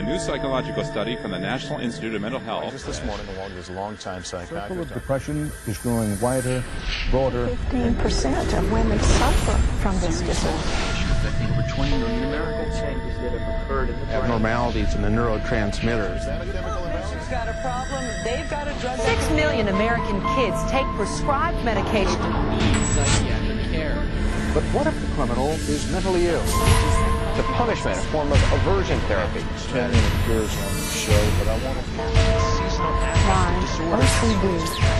A new psychological study from the National Institute of Mental Health. Just this morning, along with his longtime psychiatrist. The circle of depression is growing wider, broader. 15% of women suffer from this disorder. Affecting over 20 million Americans. Changes that have occurred in the brain. Abnormalities in the neurotransmitters. Is that a chemical imbalance? Who's got a problem? They've got a drug. 6 million American kids take prescribed medication. Need psychiatric care. But what if the criminal is mentally ill? The punishment, a form of aversion therapy. Many appears on the show, but I want to Seasonal affective disorder. OCD.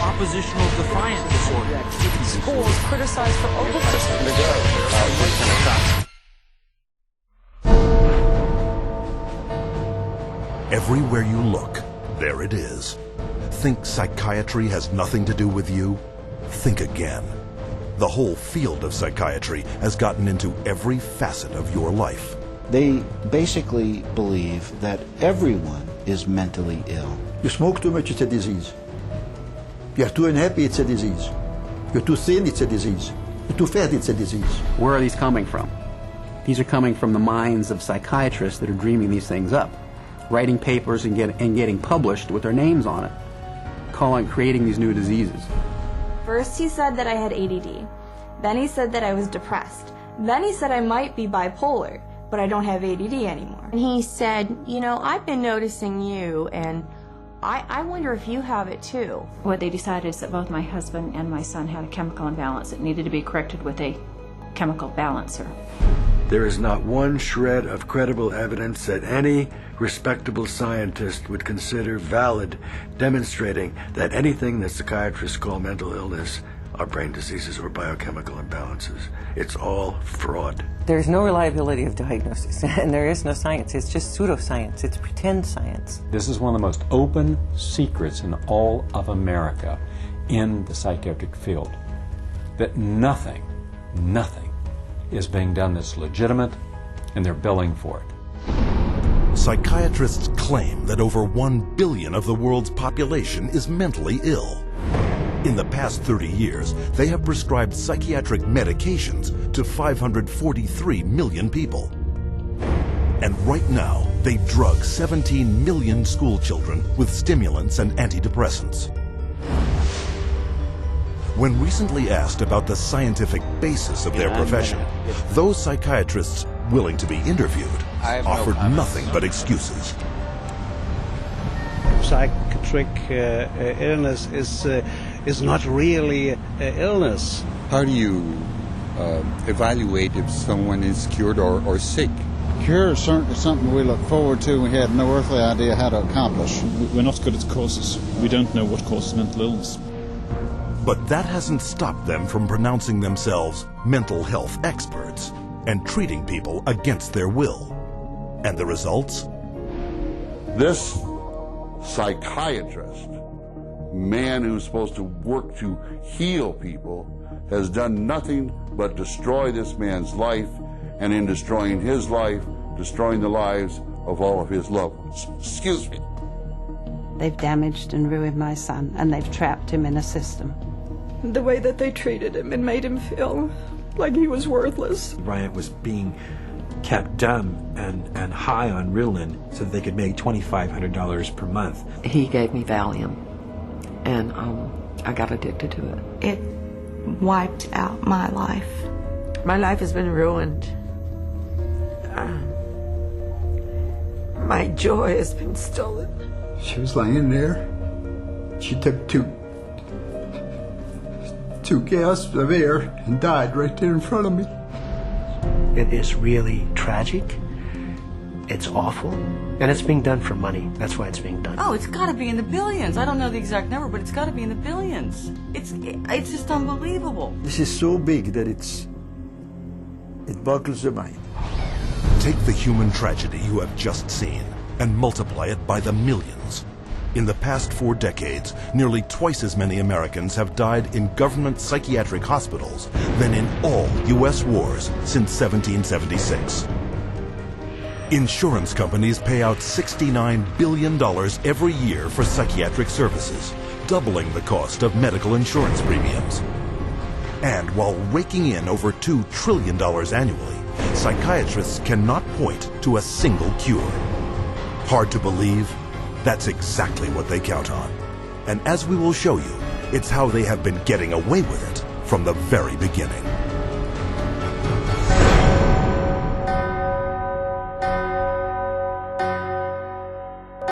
Oppositional defiant disorder. Schools criticized for overprotecting. Everywhere you look, there it is. Think psychiatry has nothing to do with you? Think again. The whole field of psychiatry has gotten into every facet of your life. They basically believe that everyone is mentally ill. You smoke too much, it's a disease. You're too unhappy, it's a disease. You're too thin, it's a disease. You're too fat, it's a disease. Where are these coming from? These are coming from the minds of psychiatrists that are dreaming these things up, writing papers and getting published with their names on it, creating these new diseases. First he said that I had ADD. Then he said that I was depressed. Then he said I might be bipolar, but I don't have ADD anymore. And he said, you know, I've been noticing you, and I wonder if you have it too. What they decided is that both my husband and my son had a chemical imbalance that needed to be corrected with a chemical balancer. There is not one shred of credible evidence that any respectable scientist would consider valid, demonstrating that anything that psychiatrists call mental illness are brain diseases or biochemical imbalances. It's all fraud. There's no reliability of diagnosis, and there is no science. It's just pseudoscience. It's pretend science. This is one of the most open secrets in all of America in the psychiatric field, that nothing is being done that's legitimate, and they're billing for it. Psychiatrists claim that over 1 billion of the world's population is mentally ill. In the past 30 years, they have prescribed psychiatric medications to 543 million people. And right now, they drug 17 million school children with stimulants and antidepressants. When recently asked about the scientific basis of their profession, those psychiatrists willing to be interviewed offered nothing but excuses. Psychiatric illness is not really illness. How do you evaluate if someone is cured or sick? Cure is certainly something we look forward to. We had no earthly idea how to accomplish. We're not good at causes. We don't know what causes mental illness. But that hasn't stopped them from pronouncing themselves mental health experts and treating people against their will. And the results? This psychiatrist, man who's supposed to work to heal people, has done nothing but destroy this man's life, and in destroying his life, destroying the lives of all of his loved ones. Excuse me. They've damaged and ruined my son, and they've trapped him in a system. The way that they treated him, it made him feel like he was worthless. Bryant was being kept dumb and high on Ritalin so that they could make $2,500 per month. He gave me Valium, and I got addicted to it. It wiped out my life. My life has been ruined. My joy has been stolen. She was laying there. She took two gasps of air and died right there in front of me. It is really tragic. It's awful. And it's being done for money. That's why it's being done. Oh, it's got to be in the billions. I don't know the exact number, but it's got to be in the billions. It's just unbelievable. This is so big that it boggles the mind. Take the human tragedy you have just seen and multiply it by the millions. In the past 4 decades, nearly twice as many Americans have died in government psychiatric hospitals than in all U.S. wars since 1776. Insurance companies pay out $69 billion every year for psychiatric services, doubling the cost of medical insurance premiums. And while raking in over $2 trillion annually, psychiatrists cannot point to a single cure. Hard to believe? That's exactly what they count on. And as we will show you, it's how they have been getting away with it from the very beginning.